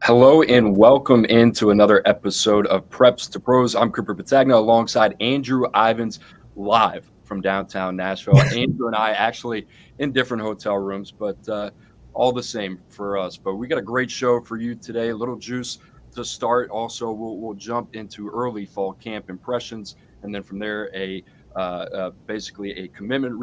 Hello and welcome into another episode of Preps to Pros. I'm Cooper Petagna alongside Andrew Ivins, live from downtown Nashville. Andrew and I actually in different hotel rooms, but all the same for us. But we got a great show for you today. A little juice to start. Also, we'll jump into early fall camp impressions, and then from there basically a commitment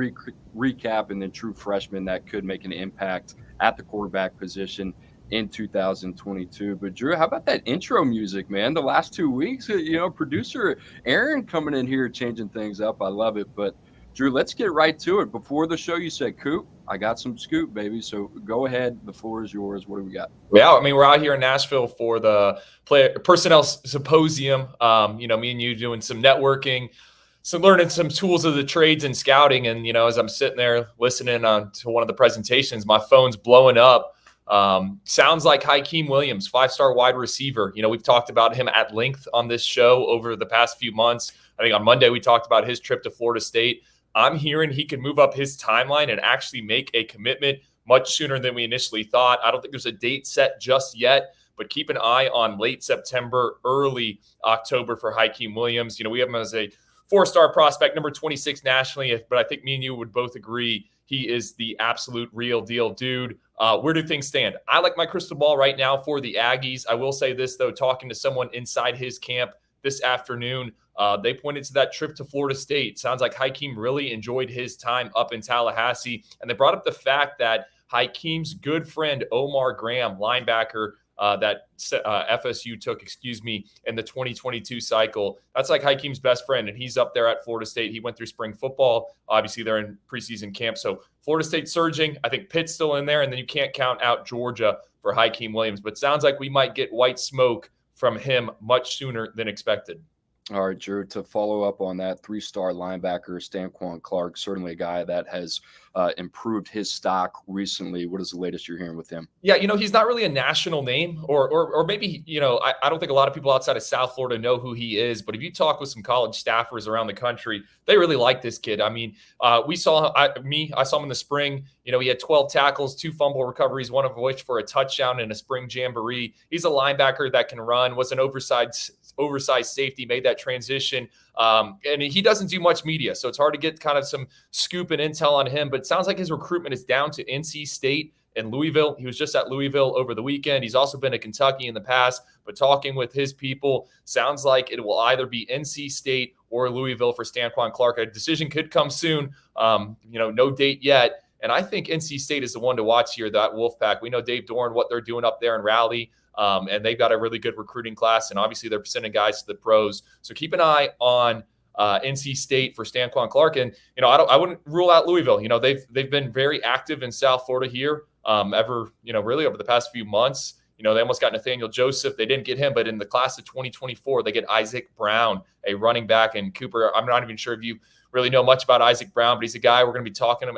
recap, and then true freshmen that could make an impact at the quarterback position in 2022. But Drew, how about that intro music, man? The last 2 weeks, producer Aaron coming in here changing things up. I love it. But Drew, let's get right to it. Before the show, you said, "Coop, I got some scoop, baby." So go ahead. The floor is yours. What do we got? Yeah, I mean, we're out here in Nashville for the personnel symposium. Me and you doing some networking, learning some tools of the trades and scouting. And, as I'm sitting there listening to one of the presentations, my phone's blowing up. Sounds like Hykeem Williams, 5-star wide receiver. We've talked about him at length on this show over the past few months. I think on Monday we talked about his trip to Florida State. I'm hearing he can move up his timeline and actually make a commitment much sooner than we initially thought. I don't think there's a date set just yet, but keep an eye on late September, early October for Hykeem Williams. We have him as a 4-star prospect, number 26 nationally, but I think me and you would both agree he is the absolute real deal dude. Where do things stand? I like my crystal ball right now for the Aggies. I will say this, though, talking to someone inside his camp this afternoon, they pointed to that trip to Florida State. Sounds like Hykeem really enjoyed his time up in Tallahassee. And they brought up the fact that Hykeem's good friend, Omar Graham, linebacker, that FSU took, in the 2022 cycle. That's like Hykeem's best friend, and he's up there at Florida State. He went through spring football. Obviously, they're in preseason camp. So Florida State surging. I think Pitt's still in there, and then you can't count out Georgia for Hykeem Williams. But sounds like we might get white smoke from him much sooner than expected. All right, Drew, to follow up on that, 3-star linebacker, Stanquan Clark, certainly a guy that has improved his stock recently. What is the latest you're hearing with him? Yeah, he's not really a national name, or maybe, I don't think a lot of people outside of South Florida know who he is. But if you talk with some college staffers around the country, they really like this kid. I mean, I saw him in the spring. He had 12 tackles, 2 fumble recoveries, one of which for a touchdown in a spring jamboree. He's a linebacker that can run, was an oversized safety, made that transition. And he doesn't do much media, so it's hard to get kind of some scoop and intel on him. But it sounds like his recruitment is down to NC State and Louisville. He was just at Louisville over the weekend. He's also been at Kentucky in the past, but talking with his people, sounds like it will either be NC State or Louisville for Stanquan Clark. A decision could come soon. No date yet. And I think NC State is the one to watch here, that Wolfpack. We know Dave Doran, what they're doing up there in Raleigh. And they've got a really good recruiting class, and obviously they're sending guys to the pros. So keep an eye on NC State for Stanquan Clark. And, I wouldn't rule out Louisville. They've been very active in South Florida here really over the past few months. They almost got Nathaniel Joseph. They didn't get him, but in the class of 2024, they get Isaac Brown, a running back. And Cooper, I'm not even sure if you really know much about Isaac Brown, but he's a guy we're going to be talking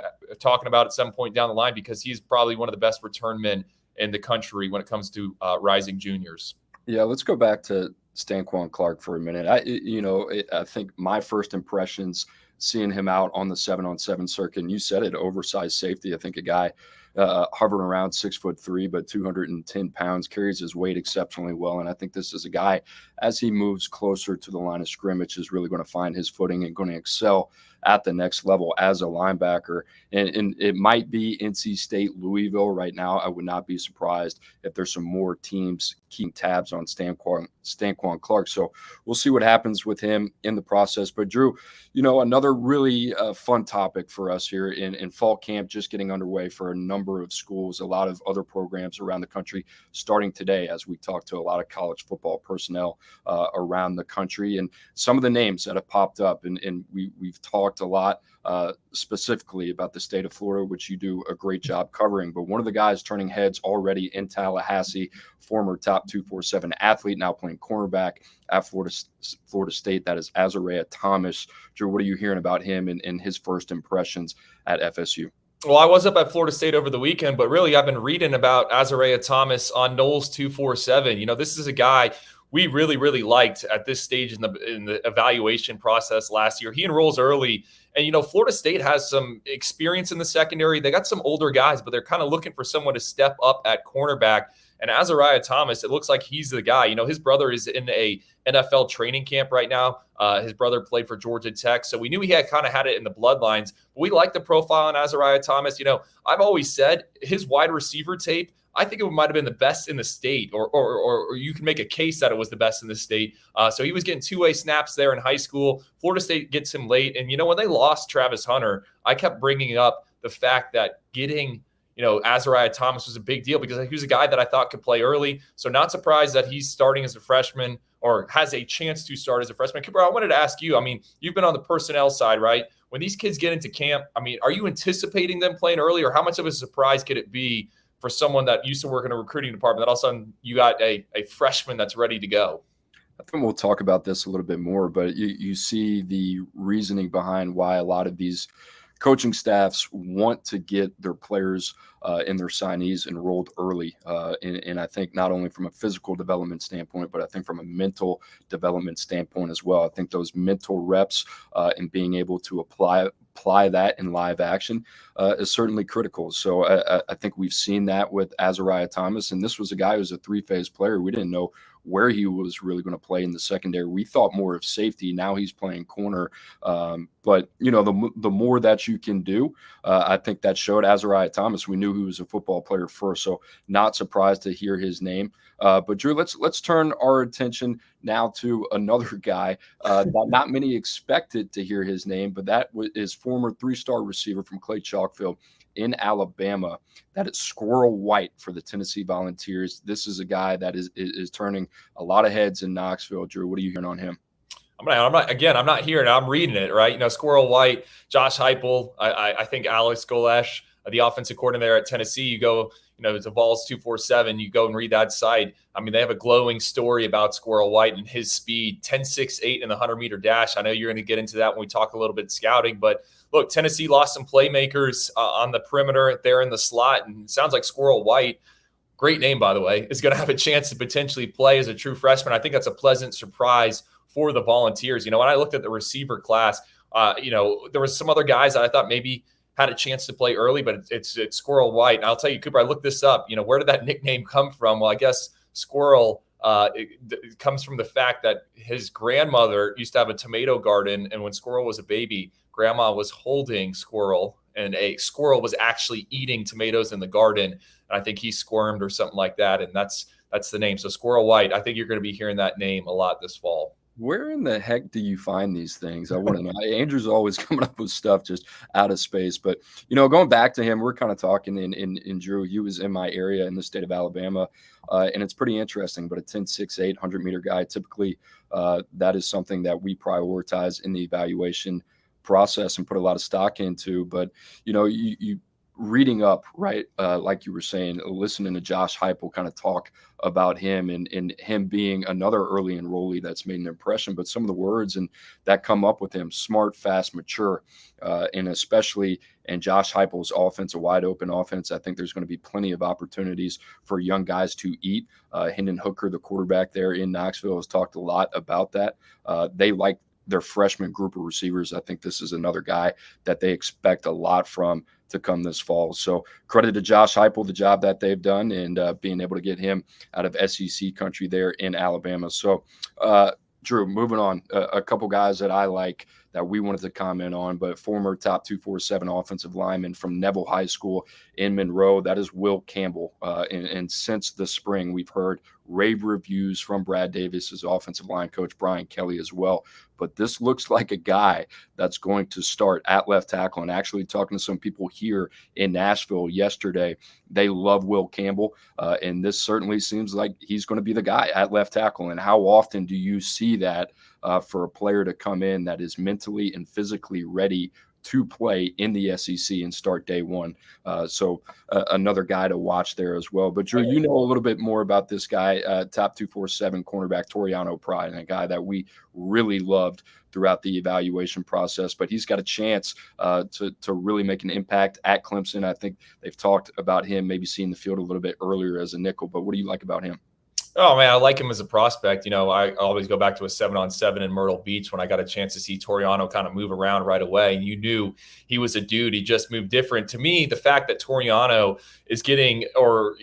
about at some point down the line, because he's probably one of the best return men in the country when it comes to rising juniors. Yeah, let's go back to Stanquan Clark for a minute. I think my first impressions seeing him out on the 7-on-7 circuit, and you said it, oversized safety. I think a guy hovering around 6'3", but 210 pounds, carries his weight exceptionally well. And I think this is a guy, as he moves closer to the line of scrimmage, is really going to find his footing and going to excel at the next level as a linebacker. And it might be NC State, Louisville right now. I would not be surprised if there's some more teams keeping tabs on Stanquan Clark. So we'll see what happens with him in the process. But Drew, another really fun topic for us here in fall camp, just getting underway for a number of schools, a lot of other programs around the country starting today, as we talk to a lot of college football personnel around the country, and some of the names that have popped up. And we've talked a lot specifically about the state of Florida, which you do a great job covering. But one of the guys turning heads already in Tallahassee, former top 247 athlete, now playing cornerback at Florida State, that is Azariah Thomas. Drew, what are you hearing about him and his first impressions at FSU? Well, I was up at Florida State over the weekend, but really I've been reading about Azariah Thomas on Knowles 247. This is a guy we really, really liked at this stage in the evaluation process last year. He enrolls early, and Florida State has some experience in the secondary. They got some older guys, but they're kind of looking for someone to step up at cornerback. And Azariah Thomas, it looks like he's the guy. You know, his brother is in a NFL training camp right now. His brother played for Georgia Tech, so we knew he had kind of had it in the bloodlines. But we like the profile on Azariah Thomas. You know, I've always said his wide receiver tape, I think it might have been the best in the state, or you can make a case that it was the best in the state. So he was getting two-way snaps there in high school. Florida State gets him late. And, you know, when they lost Travis Hunter, I kept bringing up the fact that getting, you know, Azariah Thomas was a big deal because he was a guy that I thought could play early. So not surprised that he's starting as a freshman or has a chance to start as a freshman. Cooper, I wanted to ask you, I mean, you've been on the personnel side, right? When these kids get into camp, I mean, are you anticipating them playing early, or how much of a surprise could it be for someone that used to work in a recruiting department that all of a sudden you got a freshman that's ready to go? I think we'll talk about this a little bit more, but you see the reasoning behind why a lot of these coaching staffs want to get their players and their signees enrolled early. And I think not only from a physical development standpoint, but I think from a mental development standpoint as well. I think those mental reps and being able to apply that in live action is certainly critical. So I think we've seen that with Azariah Thomas, and this was a guy who's a three-phase player. We didn't know where he was really going to play in the secondary. We thought more of safety. Now he's playing corner. But, you know, the more that you can do, I think that showed Azariah Thomas. We knew he was a football player first, so not surprised to hear his name. But, Drew, let's turn our attention now to another guy that not many expected to hear his name, but that is former three-star receiver from Clay Chalkfield in Alabama. That is Squirrel White for the Tennessee Volunteers. This is a guy that is turning a lot of heads in Knoxville. Drew, what are you hearing on him? I'm not hearing it. I'm reading it, right? You know, Squirrel White, Josh Heupel, I think Alex Golesh, the offensive coordinator at Tennessee. You go, you know, to Vols 247. You go and read that site. I mean, they have a glowing story about Squirrel White and his speed, 10.68 in the 100-meter dash. I know you're going to get into that when we talk a little bit scouting, but look, Tennessee lost some playmakers on the perimeter there in the slot, and it sounds like Squirrel White, great name, by the way, is going to have a chance to potentially play as a true freshman. I think that's a pleasant surprise for the Volunteers. You know, when I looked at the receiver class, you know, there was some other guys that I thought maybe had a chance to play early, but it's Squirrel White. And I'll tell you, Cooper, I looked this up. You know, where did that nickname come from? Well, I guess Squirrel it comes from the fact that his grandmother used to have a tomato garden, and when Squirrel was a baby, Grandma was holding Squirrel, and a squirrel was actually eating tomatoes in the garden. And I think he squirmed or something like that, and that's the name. So Squirrel White, I think you're going to be hearing that name a lot this fall. Where in the heck do you find these things? I want to know. Andrew's always coming up with stuff just out of space. But, you know, going back to him, we're kind of talking in Drew. He was in my area in the state of Alabama, and it's pretty interesting. But a 10.68 100-meter guy, typically that is something that we prioritize in the evaluation process and put a lot of stock into. But, you know, you reading up, right, like you were saying, listening to Josh Heupel kind of talk about him and him being another early enrollee that's made an impression, but some of the words and that come up with him: smart, fast, mature, and especially in Josh Heupel's offense, a wide open offense. I think there's going to be plenty of opportunities for young guys to eat. Hendon Hooker, the quarterback there in Knoxville, has talked a lot about that. They like their freshman group of receivers. I think this is another guy that they expect a lot from to come this fall. So credit to Josh Heupel, the job that they've done, and being able to get him out of SEC country there in Alabama. So, Drew, moving on, a couple guys that I like that we wanted to comment on, but former top 247 offensive lineman from Neville High School in Monroe, that is Will Campbell. And since the spring, we've heard rave reviews from Brad Davis's offensive line coach, Brian Kelly, as well. But this looks like a guy that's going to start at left tackle. And actually talking to some people here in Nashville yesterday, they love Will Campbell. And this certainly seems like he's going to be the guy at left tackle. And how often do you see that for a player to come in that is mentally and physically ready to play in the SEC and start day one? So another guy to watch there as well. But Drew, you know a little bit more about this guy, top 247 cornerback Toriano Pride, and a guy that we really loved throughout the evaluation process. But he's got a chance to really make an impact at Clemson. I think they've talked about him maybe seeing the field a little bit earlier as a nickel. But what do you like about him? Oh man, I like him as a prospect. I always go back to a 7-on-7 in Myrtle Beach when I got a chance to see Toriano kind of move around right away. And you knew he was a dude. He just moved different. To me, the fact that Toriano is getting, or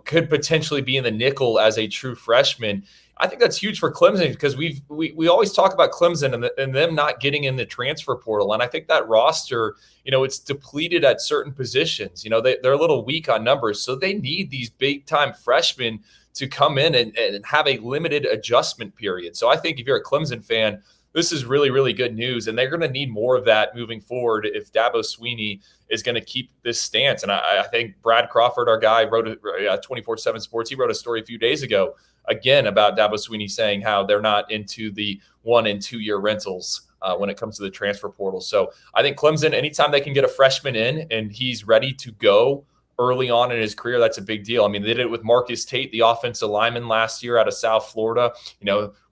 could potentially be in the nickel as a true freshman, I think that's huge for Clemson, because we always talk about Clemson and them not getting in the transfer portal. And I think that roster, it's depleted at certain positions. They're a little weak on numbers, so they need these big time freshmen to come in and have a limited adjustment period. So I think if you're a Clemson fan, this is really, really good news. And they're going to need more of that moving forward if Dabo Swinney is going to keep this stance. And I think Brad Crawford, our guy, wrote 24/7 Sports. He wrote a story a few days ago, again, about Dabo Swinney saying how they're not into the 1 and 2 year rentals when it comes to the transfer portal. So I think Clemson, anytime they can get a freshman in and he's ready to go early on in his career, that's a big deal. I mean, they did it with Marcus Tate, the offensive lineman last year out of South Florida.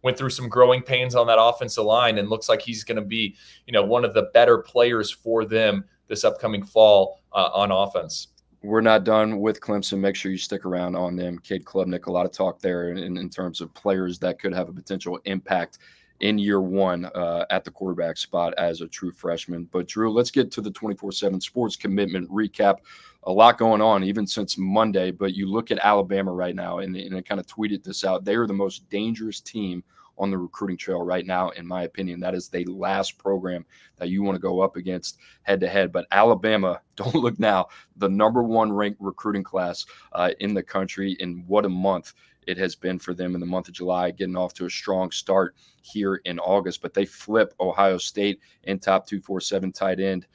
Went through some growing pains on that offensive line, and looks like he's going to be, one of the better players for them this upcoming fall on offense. We're not done with Clemson. Make sure you stick around on them. Cade Klubnik, a lot of talk there in terms of players that could have a potential impact in year one at the quarterback spot as a true freshman. But Drew, let's get to the 24/7 Sports commitment recap. A lot going on even since Monday, but you look at Alabama right now, and I kind of tweeted this out. They are the most dangerous team on the recruiting trail right now, in my opinion. That is the last program that you want to go up against head-to-head. But Alabama, don't look now, the #1 ranked recruiting class in the country. In what a month it has been for them in the month of July, getting off to a strong start here in August. But they flip Ohio State in top 247 tight end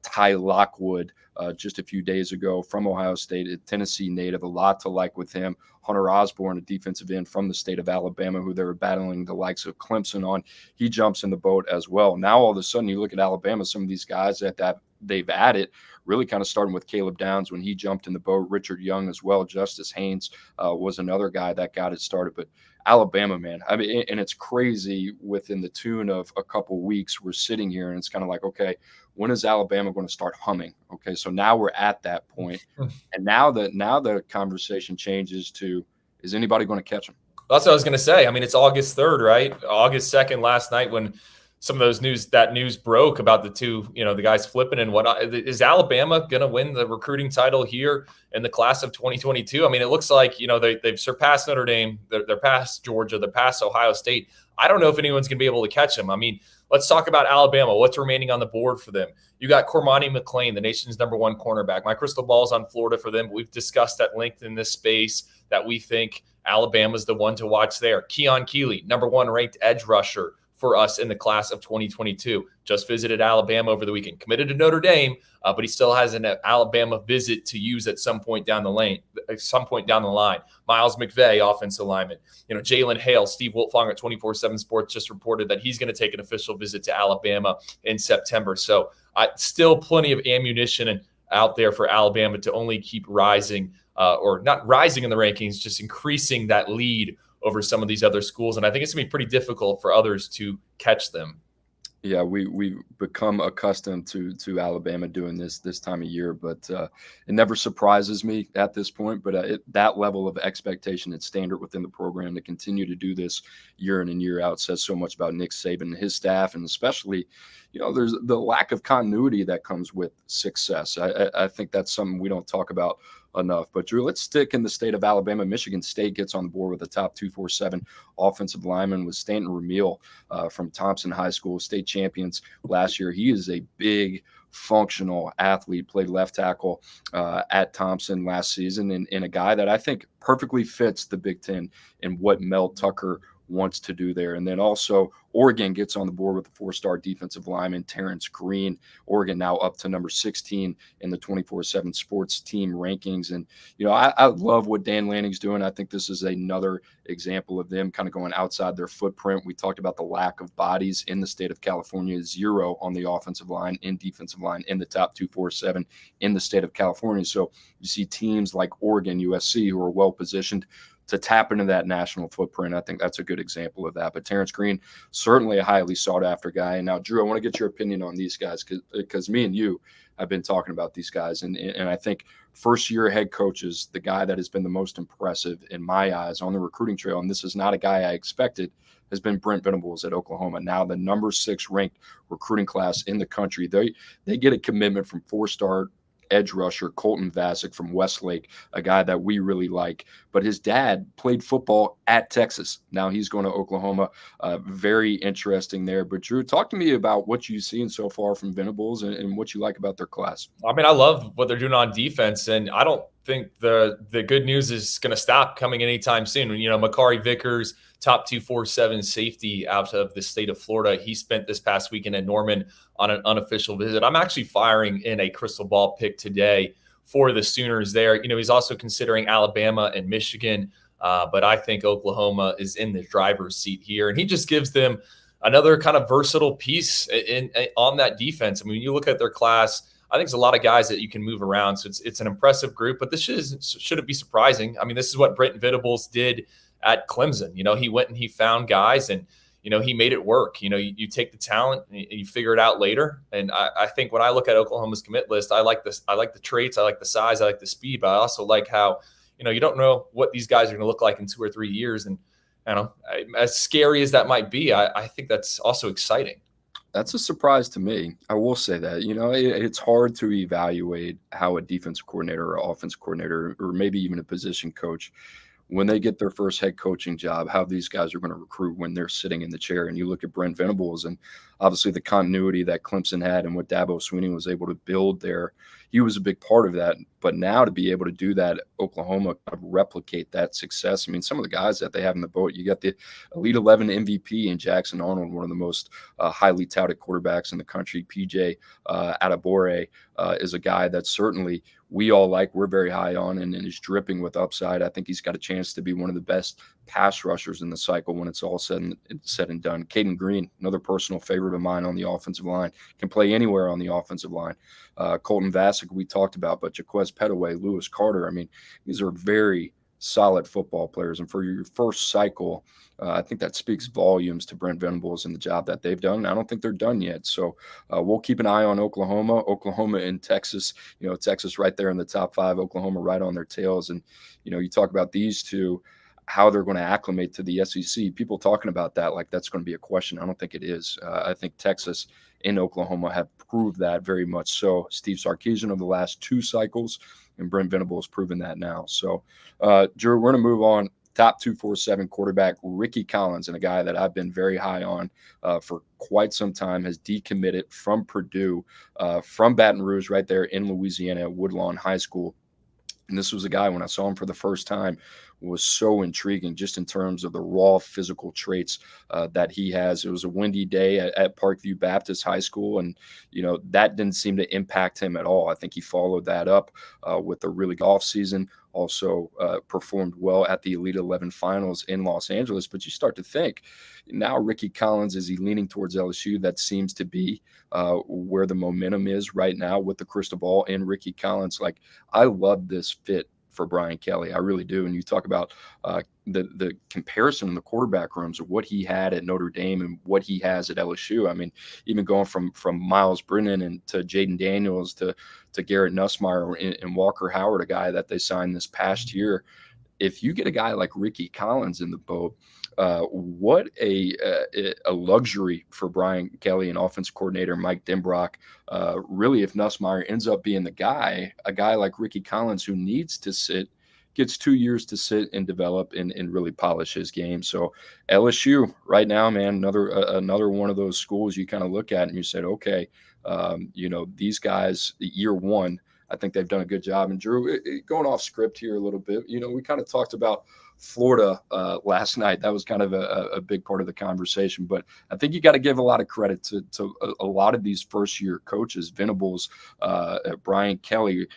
Ty Lockwood just a few days ago from Ohio State, a Tennessee native. A lot to like with him. Hunter Osborne, a defensive end from the state of Alabama, who they were battling the likes of Clemson on. He jumps in the boat as well. Now all of a sudden you look at Alabama, some of these guys that they've added, really kind of starting with Caleb Downs when he jumped in the boat, Richard Young as well. Justice Haynes was another guy that got it started. But Alabama, man, I mean, and it's crazy within the tune of a couple weeks, we're sitting here and it's kind of like, okay, when is Alabama going to start humming? Okay, so now we're at that point. And now the conversation changes to, is anybody going to catch them? That's what I was going to say. I mean, it's August 3rd, right? August 2nd last night when some of those news broke about the two, the guys flipping and whatnot. Is Alabama going to win the recruiting title here in the class of 2022? I mean, it looks like, they've surpassed Notre Dame. They're past Georgia. They're past Ohio State. I don't know if anyone's going to be able to catch them. I mean, let's talk about Alabama. What's remaining on the board for them? You got Cormani McClain, the nation's #1 cornerback. My crystal ball is on Florida for them, but we've discussed at length in this space that we think Alabama's the one to watch there. Keon Keeley, #1 ranked edge rusher for us in the class of 2022. Just visited Alabama over the weekend. Committed to Notre Dame, but he still has an Alabama visit to use at some point down the line. Miles McVay, offensive lineman. Jalen Hale, Steve Wiltfong at 24/7 Sports just reported that he's going to take an official visit to Alabama in September. So still plenty of ammunition out there for Alabama to only keep rising, or not rising in the rankings, just increasing that lead over some of these other schools. And I think it's going to be pretty difficult for others to catch them. Yeah, we've become accustomed to Alabama doing this time of year, but it never surprises me at this point. But that level of expectation and standard within the program to continue to do this year in and year out says so much about Nick Saban and his staff, and especially, there's the lack of continuity that comes with success. I think that's something we don't talk about enough. But Drew, let's stick in the state of Alabama. Michigan State gets on the board with a top 247 offensive lineman with Stanton Ramil from Thompson High School, state champions last year. He is a big, functional athlete, played left tackle at Thompson last season, and a guy that I think perfectly fits the Big Ten and what Mel Tucker wants to do there. And then also Oregon gets on the board with a 4-star defensive lineman, Terrence Green. Oregon now up to number 16 in the 24/7 Sports team rankings. And, I love what Dan Lanning's doing. I think this is another example of them kind of going outside their footprint. We talked about the lack of bodies in the state of California, 0 on the offensive line and defensive line in the top 247 in the state of California. So you see teams like Oregon, USC, who are well positioned to tap into that national footprint. I think that's a good example of that. But Terrence Green, certainly a highly sought after guy. And now, Drew, I want to get your opinion on these guys because me and you have been talking about these guys. And I think first year head coaches, the guy that has been the most impressive in my eyes on the recruiting trail, and this is not a guy I expected, has been Brent Venables at Oklahoma. Now the number 6 ranked recruiting class in the country. They get a commitment from 4-star edge rusher Colton Vasek from Westlake, a guy that we really like. But his dad played football at Texas. Now he's going to Oklahoma. Very interesting there. But Drew, talk to me about what you've seen so far from Venables and what you like about their class. I mean, I love what they're doing on defense, and I don't think the good news is going to stop coming anytime soon. You know, Makari Vickers, top 247 safety out of the state of Florida. He spent this past weekend in Norman on an unofficial visit. I'm actually firing in a crystal ball pick today for the Sooners there. You know, he's also considering Alabama and Michigan, but I think Oklahoma is in the driver's seat here. And he just gives them another kind of versatile piece on that defense. I mean, when you look at their class, I think there's a lot of guys that you can move around. So it's an impressive group, but this shouldn't be surprising. I mean, this is what Brent Venables did at Clemson. You know, he went and he found guys and, you know, he made it work. You know, you take the talent and you figure it out later. And I think when I look at Oklahoma's commit list, I like this. I like the traits. I like the size. I like the speed, but I also like how, you know, you don't know what these guys are going to look like in 2 or 3 years. And I don't know, as scary as that might be, I think that's also exciting. That's a surprise to me. I will say that. You know, it's hard to evaluate how a defensive coordinator or offensive coordinator or maybe even a position coach, when they get their first head coaching job, how these guys are going to recruit when they're sitting in the chair. And you look at Brent Venables and obviously the continuity that Clemson had and what Dabo Swinney was able to build there. He was a big part of that. But now to be able to do that, Oklahoma kind of replicate that success. I mean, some of the guys that they have in the boat, you got the Elite 11 MVP in Jackson Arnold, one of the most highly touted quarterbacks in the country. PJ Adebawore is a guy that certainly we all like, we're very high on, and is dripping with upside. I think he's got a chance to be one of the best pass rushers in the cycle when it's all said and done. Caden Green, another personal favorite of mine on the offensive line, can play anywhere on the offensive line. Colton Vasek, we talked about, but Jaquez Petaway, Lewis Carter. I mean, these are very solid football players. And for your first cycle, I think that speaks volumes to Brent Venables and the job that they've done. I don't think they're done yet. So we'll keep an eye on Oklahoma and Texas. You know, Texas right there in the top 5, Oklahoma right on their tails. And, you know, you talk about these two, how they're going to acclimate to the SEC. People talking about that like that's going to be a question. I don't think it is. I think Texas and Oklahoma have proved that very much so. Steve Sarkisian of the last 2 cycles, and Brent Venables proven that now. So, Drew, we're going to move on. Top 247 quarterback Ricky Collins, and a guy that I've been very high on for quite some time, has decommitted from Purdue, from Baton Rouge, right there in Louisiana at Woodlawn High School. And this was a guy, when I saw him for the first time, was so intriguing just in terms of the raw physical traits that he has. It was a windy day at Parkview Baptist High School, and, you know, that didn't seem to impact him at all. I think he followed that up with a really good off season, also performed well at the Elite 11 finals in Los Angeles. But you start to think, now Ricky Collins, is he leaning towards LSU? That seems to be where the momentum is right now with the crystal ball and Ricky Collins. Like, I love this fit for Brian Kelly. I really do. And you talk about the comparison in the quarterback rooms of what he had at Notre Dame and what he has at LSU. I mean, even going from Miles Brennan and to Jaden Daniels to Garrett Nussmeier and Walker Howard, a guy that they signed this past year. If you get a guy like Ricky Collins in the boat, what a luxury for Brian Kelly and offense coordinator Mike Denbrock. Really, if Nussmeier ends up being the guy, a guy like Ricky Collins who needs to sit, gets 2 years to sit and develop and really polish his game. So LSU right now, man, another one of those schools you kind of look at and you said, okay, you know, these guys, year one, I think they've done a good job. And Drew, going off script here a little bit, you know, we kind of talked about Florida last night. That was kind of a big part of the conversation. But I think you got to give a lot of credit to a lot of these first-year coaches, Venables, Brian Kelly,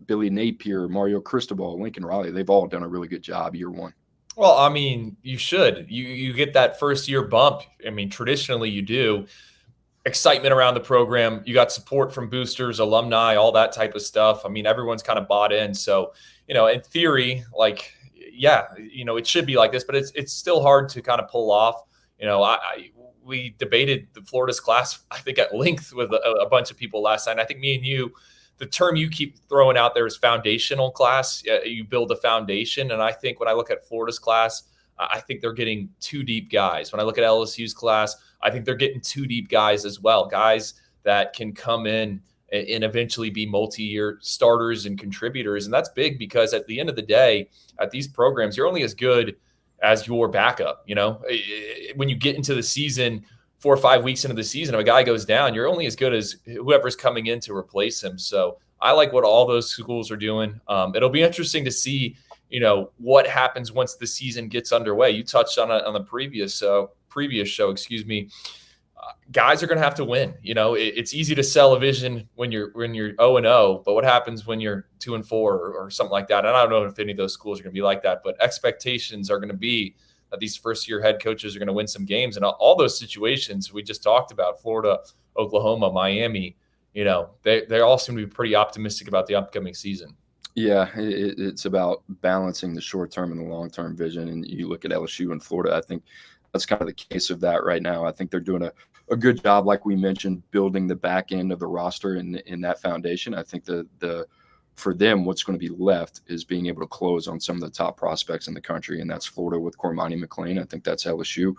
Billy Napier, Mario Cristobal, Lincoln Riley. They've all done a really good job year one. Well, I mean, you should. You get that first-year bump. I mean, traditionally you do. excitement around the program. You got support from boosters, alumni, all that type of stuff. I mean, everyone's kind of bought in. So, in theory, like, yeah, it should be like this, but it's still hard to kind of pull off. We debated the Florida's class, I think, at length with a bunch of people last night. And I think me and you, the term you keep throwing out there is foundational class. You build a foundation. And I think when I look at Florida's class, I think they're getting two deep guys. When I look at LSU's class, I think they're getting two deep guys as well, guys that can come in and eventually be multi-year starters and contributors. And that's big because at the end of the day, at these programs, you're only as good as your backup. When you get into the season, 4 or 5 weeks into the season, if a guy goes down, you're only as good as whoever's coming in to replace him. So I like what all those schools are doing. It'll be interesting to see, what happens once the season gets underway. You touched on it on the previous show, excuse me. Guys are going to have to win. It's easy to sell a vision when you're 0-0, but what happens when you're 2-4 or something like that? And I don't know if any of those schools are going to be like that, but expectations are going to be that these first-year head coaches are going to win some games. And all those situations we just talked about, Florida, Oklahoma, Miami, they all seem to be pretty optimistic about the upcoming season. Yeah, it's about balancing the short-term and the long-term vision. And you look at LSU and Florida, I think that's kind of the case of that right now. I think they're doing a good job, like we mentioned, building the back end of the roster in that foundation. I think the for them, what's going to be left is being able to close on some of the top prospects in the country, and that's Florida with Cormani McLean. I think that's LSU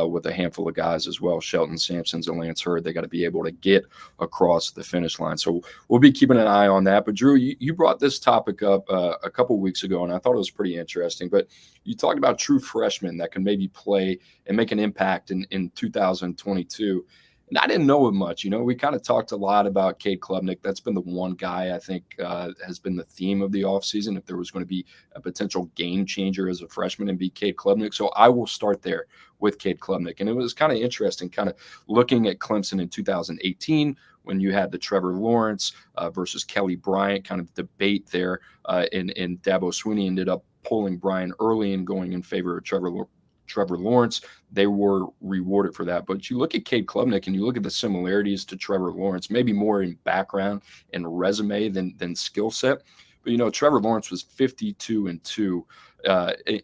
with a handful of guys as well, Shelton Sampsons and Lance Hurd. They got to be able to get across the finish line. So we'll be keeping an eye on that. But, Drew, you brought this topic up a couple of weeks ago, and I thought it was pretty interesting. But you talked about true freshmen that can maybe play and make an impact in 2022. And I didn't know it much. We kind of talked a lot about Cade Klubnik. That's been the one guy I think has been the theme of the offseason. If there was going to be a potential game changer as a freshman, and be Cade Klubnik. So I will start there with Cade Klubnik. And it was kind of interesting kind of looking at Clemson in 2018 when you had the Trevor Lawrence versus Kelly Bryant kind of debate there. And Dabo Swinney ended up pulling Bryant early and going in favor of Trevor Lawrence. They were rewarded for that. But you look at Cade Klubnik and you look at the similarities to Trevor Lawrence, maybe more in background and resume than skill set. But, Trevor Lawrence was 52-2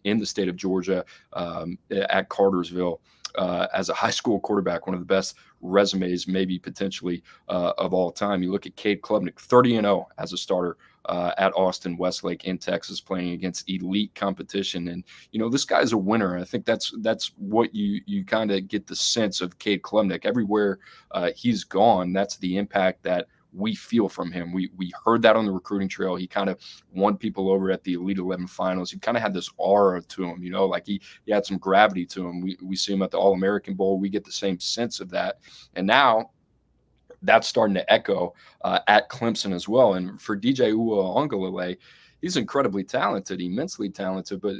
in the state of Georgia at Cartersville as a high school quarterback, one of the best resumes maybe potentially of all time. You look at Cade Klubnik, 30-0 as a starter at Austin Westlake in Texas, playing against elite competition. And, this guy's a winner. I think that's what you kind of get the sense of Cade Klubnik. Everywhere he's gone, that's the impact that we feel from him. We heard that on the recruiting trail. He kind of won people over at the Elite 11 finals. He kind of had this aura to him, like he had some gravity to him. We see him at the All-American Bowl. We get the same sense of that. And now that's starting to echo at Clemson as well. And for DJ Uiagalelei, he's incredibly talented, immensely talented, but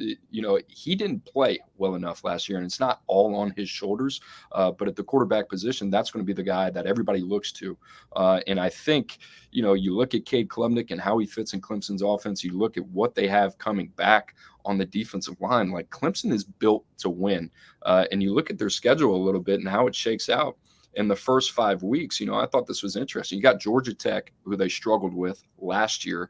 he didn't play well enough last year, and it's not all on his shoulders. But at the quarterback position, that's going to be the guy that everybody looks to. And I think, you look at Cade Klubnik and how he fits in Clemson's offense. You look at what they have coming back on the defensive line. Like, Clemson is built to win. And you look at their schedule a little bit and how it shakes out. In the first 5 weeks, I thought this was interesting. You got Georgia Tech, who they struggled with last year,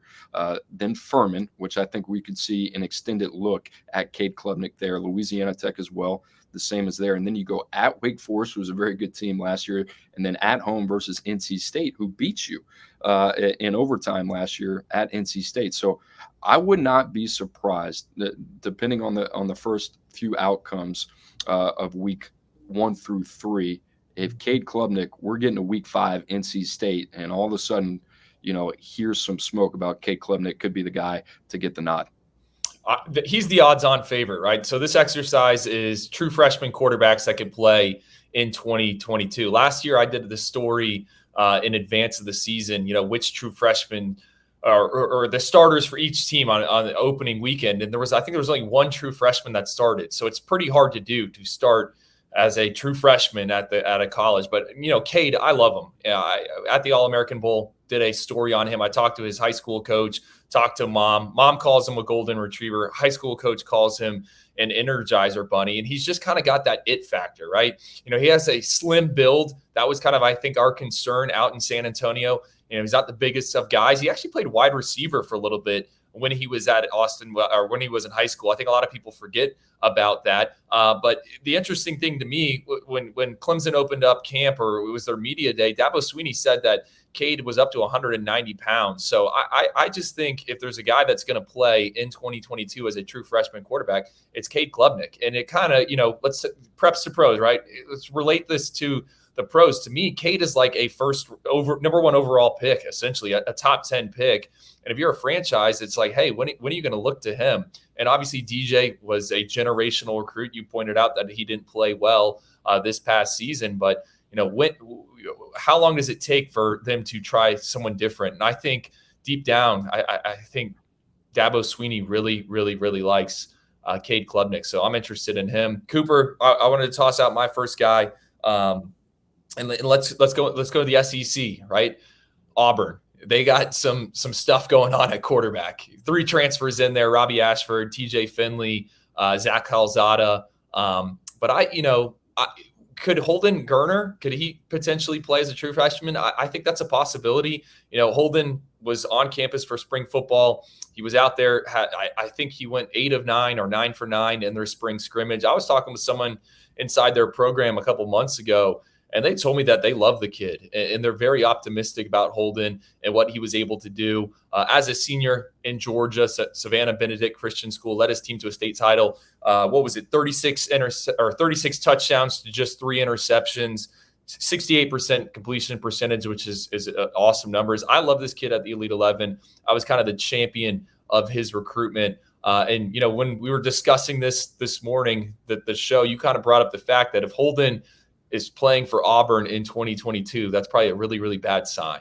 then Furman, which I think we could see an extended look at Cade Klubnik there, Louisiana Tech as well, the same as there. And then you go at Wake Forest, who was a very good team last year, and then at home versus NC State, who beat you in overtime last year at NC State. So I would not be surprised, depending on the first few outcomes of week 1 through 3, if Cade Klubnik, we're getting a week 5 NC State, and all of a sudden, here's some smoke about Cade Klubnik could be the guy to get the nod. He's the odds-on favorite, right? So this exercise is true freshman quarterbacks that can play in 2022. Last year, I did the story in advance of the season, which true freshmen or the starters for each team on the opening weekend. And I think there was only one true freshman that started. So it's pretty hard to start as a true freshman at a college. But Cade, I love him. At the All-American Bowl, did a story on him. I talked to his high school coach, talked to mom. Mom calls him a golden retriever. High school coach calls him an Energizer bunny, and he's just kind of got that it factor, right? He has a slim build. That was kind of, I think, our concern out in San Antonio. He's not the biggest of guys. He actually played wide receiver for a little bit when he was at Austin, or when he was in high school. I think a lot of people forget about that. But the interesting thing to me, when Clemson opened up camp, or it was their media day, Dabo Swinney said that Cade was up to 190 pounds. So I just think if there's a guy that's going to play in 2022 as a true freshman quarterback, it's Cade Klubnik. And it kind of, let's preps to pros, right? Let's relate this to the pros. To me, Cade is like a number one overall pick, essentially a top 10 pick. And if you're a franchise, it's like, hey, when are you going to look to him? And obviously DJ was a generational recruit. You pointed out that he didn't play well this past season, but how long does it take for them to try someone different? And I think deep down, I think Dabo Swinney really, really, really likes Cade Klubnik. So I'm interested in him. Cooper, I wanted to toss out my first guy. And let's go to the SEC, right? Auburn. They got some stuff going on at quarterback. 3 transfers in there: Robbie Ashford, TJ Finley, Zach Calzada. But could Holden Geriner, could he potentially play as a true freshman? I think that's a possibility. Holden was on campus for spring football. He was out there. I think he went 8 of 9 or 9 for 9 in their spring scrimmage. I was talking with someone inside their program a couple months ago, and they told me that they love the kid, and they're very optimistic about Holden and what he was able to do as a senior in Georgia. Savannah Benedict Christian School led his team to a state title. 36 touchdowns to just 3 interceptions, 68% completion percentage, which is awesome numbers. I love this kid at the Elite 11. I was kind of the champion of his recruitment. And when we were discussing this morning, the show, you kind of brought up the fact that if Holden is playing for Auburn in 2022, that's probably a really, really bad sign.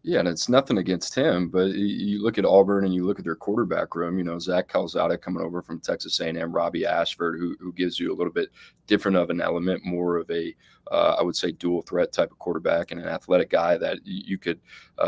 Yeah, and it's nothing against him, but you look at Auburn and you look at their quarterback room, Zach Calzada coming over from Texas A&M, Robbie Ashford, who gives you a little bit different of an element, more of a, I would say, dual threat type of quarterback, and an athletic guy that you could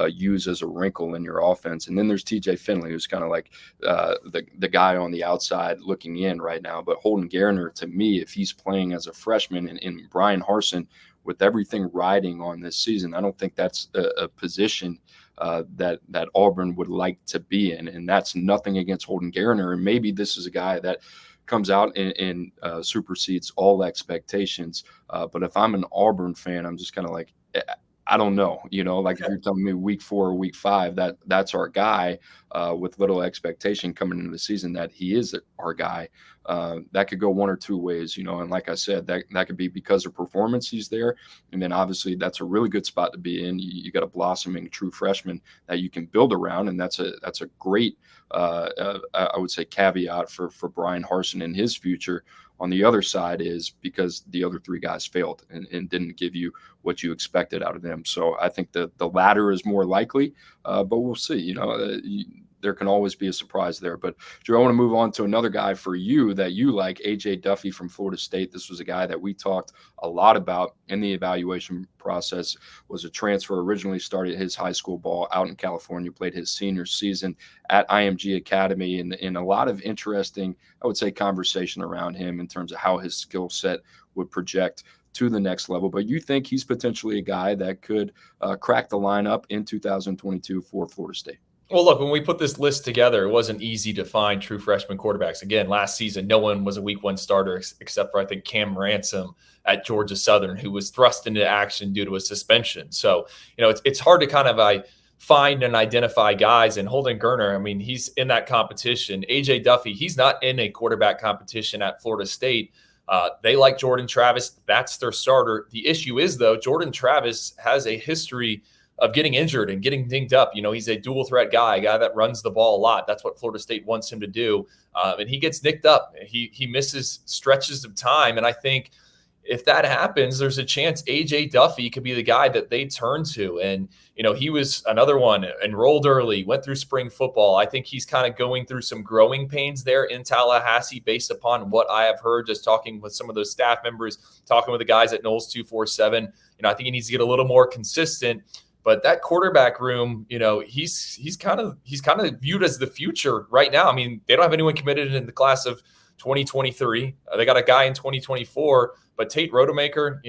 use as a wrinkle in your offense. And then there's TJ Finley, who's kind of like the guy on the outside looking in right now. But Holden Geriner, to me, if he's playing as a freshman, and Brian Harsin, with everything riding on this season, I don't think that's a position that Auburn would like to be in. And that's nothing against Holden Geriner. And maybe this is a guy that comes out and supersedes all expectations. But if I'm an Auburn fan, I'm just kind of like, I don't know, if you're telling me week 4 or week 5, that's our guy with little expectation coming into the season that he is our guy. That could go one or two ways, and like I said, that could be because of performance, he's there. And then obviously that's a really good spot to be in. You got a blossoming true freshman that you can build around. And that's a great, I would say, caveat for Brian Harsin and his future. On the other side is because the other 3 guys failed and didn't give you what you expected out of them. So I think the latter is more likely, but we'll see. There can always be a surprise there. But Drew, I want to move on to another guy for you that you like, AJ Duffy from Florida State. This was a guy that we talked a lot about in the evaluation process. Was a transfer, originally started his high school ball out in California, played his senior season at IMG Academy, and a lot of interesting, I would say, conversation around him in terms of how his skill set would project to the next level. But you think he's potentially a guy that could crack the lineup in 2022 for Florida State? Well, look, when we put this list together, it wasn't easy to find true freshman quarterbacks. Again, last season, no one was a week 1 starter except for, I think, Cam Ransom at Georgia Southern, who was thrust into action due to a suspension. So, it's hard to kind of find and identify guys. And Holden Geriner, I mean, he's in that competition. AJ Duffy, he's not in a quarterback competition at Florida State. They like Jordan Travis. That's their starter. The issue is, though, Jordan Travis has a history of getting injured and getting dinged up. He's a dual threat guy, a guy that runs the ball a lot. That's what Florida State wants him to do. And he gets nicked up. He misses stretches of time. And I think, if that happens, there's a chance AJ Duffy could be the guy that they turn to. And, he was another one, enrolled early, went through spring football. I think he's kind of going through some growing pains there in Tallahassee based upon what I have heard, just talking with some of those staff members, talking with the guys at Knowles 247. I think he needs to get a little more consistent. But that quarterback room, he's kind of viewed as the future right now. I mean, they don't have anyone committed in the class of 2023. They got a guy in 2024, but Tate Rodemaker,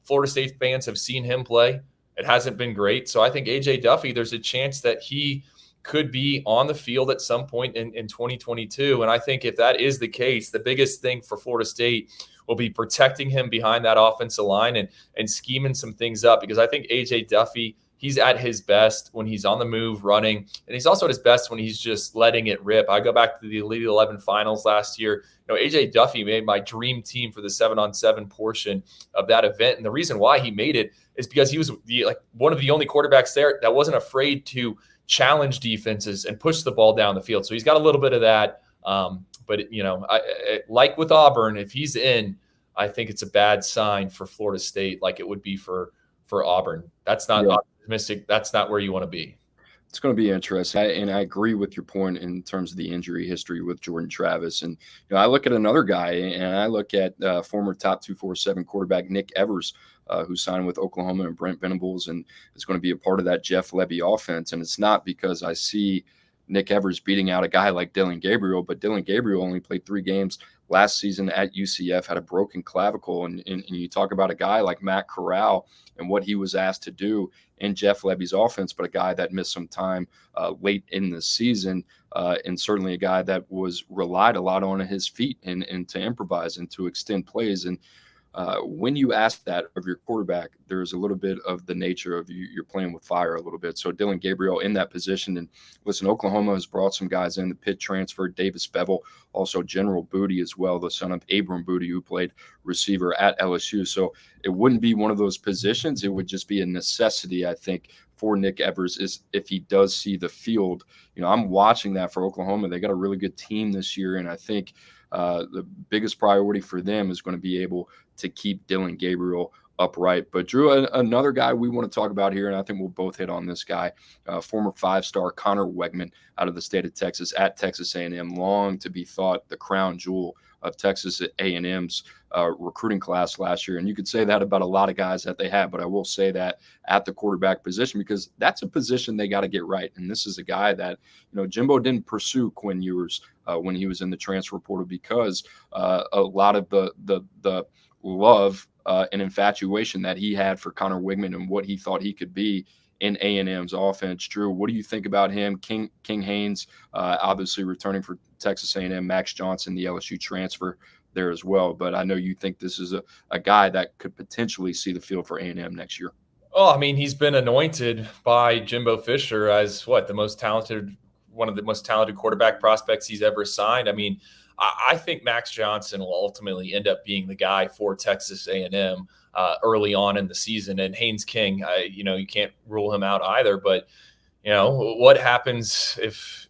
Florida State fans have seen him play. It hasn't been great. So I think AJ Duffy, there's a chance that he could be on the field at some point in 2022. And I think if that is the case, the biggest thing for Florida State will be protecting him behind that offensive line and scheming some things up, because I think AJ Duffy, he's at his best when he's on the move running, and he's also at his best when he's just letting it rip. I go back to the Elite 11 finals last year. AJ Duffy made my dream team for the 7-on-7 portion of that event. And the reason why he made it is because he was one of the only quarterbacks there that wasn't afraid to challenge defenses and push the ball down the field. So he's got a little bit of that. But like with Auburn, if he's in, I think it's a bad sign for Florida State, like it would be for Auburn. That's not optimistic. That's not where you want to be. It's going to be interesting. And I agree with your point in terms of the injury history with Jordan Travis. And, I look at another guy, and I look at former top 247 quarterback Nick Evers, who signed with Oklahoma, and Brent Venables, and is going to be a part of that Jeff Lebby offense. And it's not because I see Nick Evers beating out a guy like Dylan Gabriel, but Dylan Gabriel only played 3 games last season at UCF, had a broken clavicle. And you talk about a guy like Matt Corral and what he was asked to do in Jeff Lebby's offense, but a guy that missed some time late in the season, and certainly a guy that was relied a lot on his feet and to improvise and to extend plays. And when you ask that of your quarterback, there's a little bit of the nature of you're playing with fire a little bit. So Dylan Gabriel in that position. And listen, Oklahoma has brought some guys in. The Pitt transfer, Davis Bevel, also General Booty as well, the son of Abram Booty, who played receiver at LSU. So it wouldn't be one of those positions. It would just be a necessity, I think, for Nick Evers, is if he does see the field. I'm watching that for Oklahoma. They got a really good team this year, and I think the biggest priority for them is going to be able to keep Dylan Gabriel upright. But Drew, another guy we want to talk about here, and I think we'll both hit on this guy, former 5-star Connor Wegman out of the state of Texas at Texas A&M, long to be thought the crown jewel of Texas A&M's recruiting class last year. And you could say that about a lot of guys that they have, but I will say that at the quarterback position, because that's a position they got to get right. And this is a guy that, Jimbo didn't pursue Quinn Ewers when he was in the transfer portal, because a lot of the love and infatuation that he had for Connor Wegman and what he thought he could be in A&M's offense. Drew, what do you think about him? King Haynes, obviously returning for Texas A&M, Max Johnson, the LSU transfer there as well. But I know you think this is a guy that could potentially see the field for A&M next year. Oh, I mean, he's been anointed by Jimbo Fisher as one of the most talented quarterback prospects he's ever signed. I mean, I think Max Johnson will ultimately end up being the guy for Texas A&M early on in the season. And Haynes King, you can't rule him out either. But, what happens if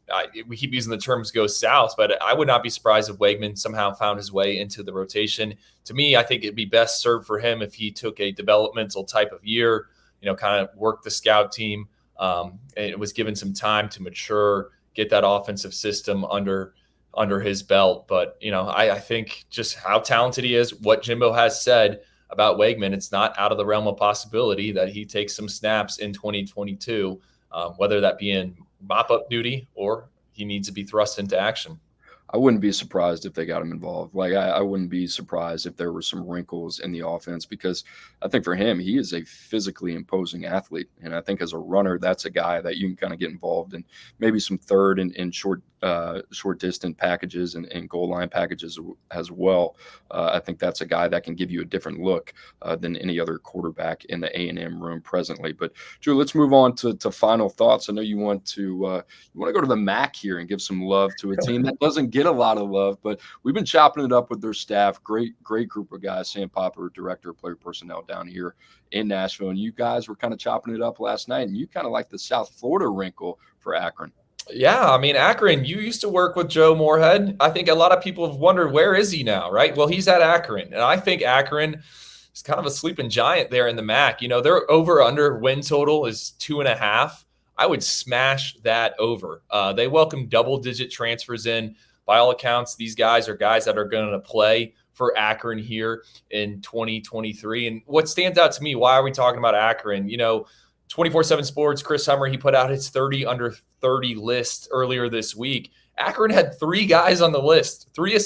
we keep using the terms go south? But I would not be surprised if Wegman somehow found his way into the rotation. To me, I think it'd be best served for him if he took a developmental type of year, kind of worked the scout team. And it was given some time to mature, get that offensive system under his belt. But, I think just how talented he is, what Jimbo has said about Wegman, it's not out of the realm of possibility that he takes some snaps in 2022, whether that be in mop-up duty or he needs to be thrust into action. I wouldn't be surprised if they got him involved. I wouldn't be surprised if there were some wrinkles in the offense, because I think for him, he is a physically imposing athlete. And I think as a runner, that's a guy that you can kind of get involved in maybe some third and short distance packages and goal line packages as well. I think that's a guy that can give you a different look than any other quarterback in the A&M room presently. But Drew, let's move on to final thoughts. I know you want to go to the MAC here and give some love to a team that doesn't get a lot of love, but we've been chopping it up with their staff. Great group of guys. Sam Popper, director of player personnel down here in Nashville, and you guys were kind of chopping it up last night, and you kind of like the South Florida wrinkle for Akron. Yeah, I mean, Akron, you used to work with Joe Moorhead. I think a lot of people have wondered, where is he now, right? Well, he's at Akron. And I think Akron, is kind of a sleeping giant there in the MAC. Their over/under win total is 2.5. I would smash that over. They welcome double-digit transfers in. By all accounts, these guys are guys that are going to play for Akron here in 2023. And what stands out to me, why are we talking about Akron? 24/7 Sports, Chris Hummer, he put out his 30 under 30 list earlier this week. Akron had 3 guys on the list. 3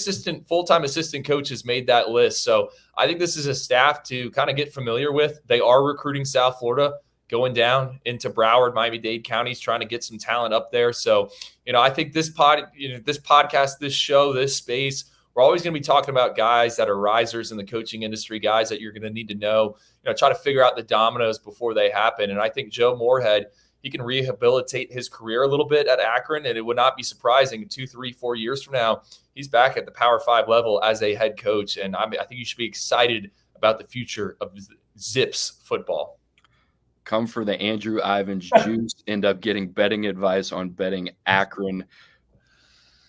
full-time assistant coaches made that list. So I think this is a staff to kind of get familiar with. They are recruiting South Florida, going down into Broward, Miami-Dade counties, trying to get some talent up there. So, I think this podcast, this show, this space, we're always going to be talking about guys that are risers in the coaching industry, guys that you're going to need to know, try to figure out the dominoes before they happen. And I think Joe Moorhead, he can rehabilitate his career a little bit at Akron, and it would not be surprising 2, 3, 4 years from now, he's back at the Power 5 level as a head coach. And I think you should be excited about the future of Zips football. Come for the Andrew Ivins juice. End up getting betting advice on betting Akron.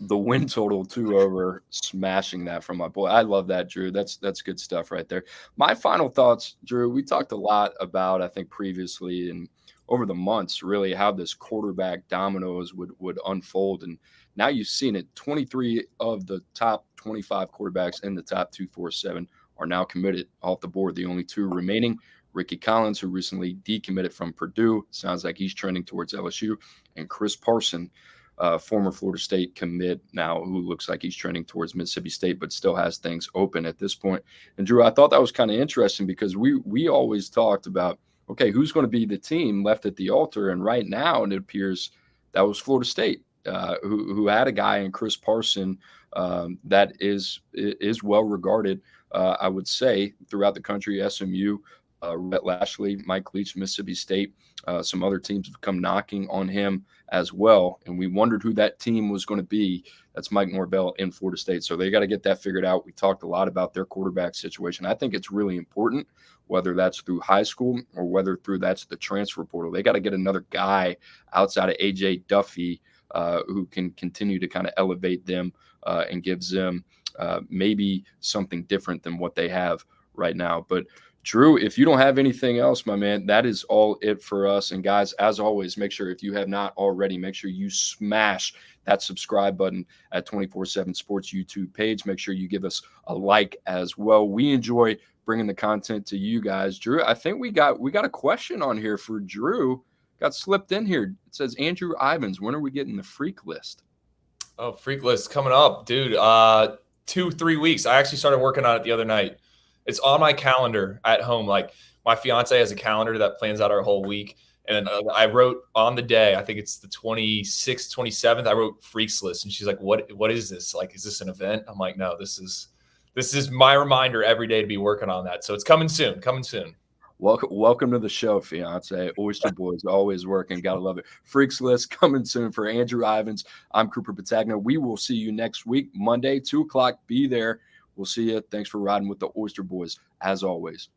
The win total 2 over, smashing that from my boy. I love that, Drew. That's good stuff right there. My final thoughts, Drew, we talked a lot about, I think, previously and over the months, really how this quarterback dominoes would unfold. And now you've seen it. 23 of the top 25 quarterbacks in the top 247 are now committed off the board. The only 2 remaining, Ricky Collins, who recently decommitted from Purdue, sounds like he's trending towards LSU, and Chris Parson, former Florida State commit now, who looks like he's trending towards Mississippi State, but still has things open at this point. And Drew, I thought that was kind of interesting because we always talked about, okay, who's going to be the team left at the altar? And right now, it appears that was Florida State, who had a guy in Chris Parson that is well regarded, I would say, throughout the country. SMU, Rhett Lashley, Mike Leach, Mississippi State. Some other teams have come knocking on him as well. And we wondered who that team was going to be. That's Mike Norvell in Florida State. So they got to get that figured out. We talked a lot about their quarterback situation. I think it's really important, whether that's through high school or whether through that's the transfer portal. They got to get another guy outside of A.J. Duffy who can continue to kind of elevate them and gives them maybe something different than what they have right now. But Drew, if you don't have anything else, my man, that is all it for us. And guys, as always, make sure if you have not already, make sure you smash that subscribe button at 24/7 Sports YouTube page. Make sure you give us a like as well. We enjoy bringing the content to you guys. Drew, I think we got a question on here for Drew. Got slipped in here. It says, Andrew Ivins, when are we getting the freak list? Oh, freak list coming up, dude. 2-3 weeks. I actually started working on it the other night. It's on my calendar at home. Like, my fiance has a calendar that plans out our whole week. And I wrote on the day, I think it's the 26th, 27th, I wrote freaks list. And she's like, what is this? Like, is this an event? I'm like, no, this is my reminder every day to be working on that. So it's coming soon. Welcome to the show, fiance. Oyster Boys, always working. Gotta love it. Freaks list coming soon for Andrew Ivins. I'm Cooper Petagna. We will see you next week, Monday, 2:00. Be there. We'll see you. Thanks for riding with the Oyster Boys, as always.